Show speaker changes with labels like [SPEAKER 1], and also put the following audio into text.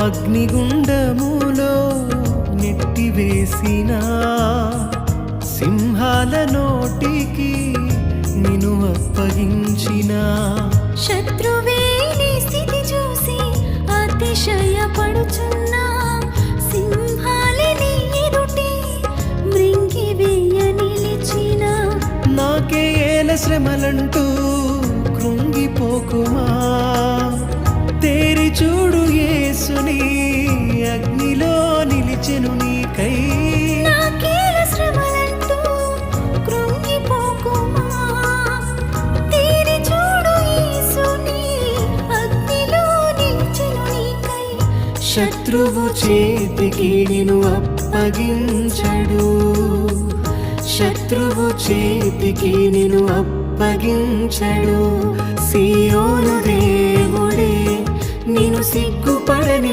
[SPEAKER 1] అగ్నిగుండములో నెట్టివేసిన సింహాల నోటికి నిన్ను అప్పగించిన
[SPEAKER 2] శత్రువే నీ స్థితి చూసి అతిశయపడుచున్నా సింహాలని ఎదుటి మృంగివేయ నిలిచిన
[SPEAKER 1] నాకే ఏల శ్రమలంటూ కృంగిపోకుమా తేరి చూడు యేసుని అగ్నిలో నిలిచెను నీకై
[SPEAKER 2] నాకేల శ్రమలంటూ కృంగిపోకుమా తేరి చూడు యేసుని అగ్నిలో నిలిచెను నీకై
[SPEAKER 1] శత్రువు చేతికి నిన్ను అప్పగించడు శత్రువు చేతికి నిన్ను అప్పగించడు సియోను దేవుడే నిన్ను సిగ్గుపడని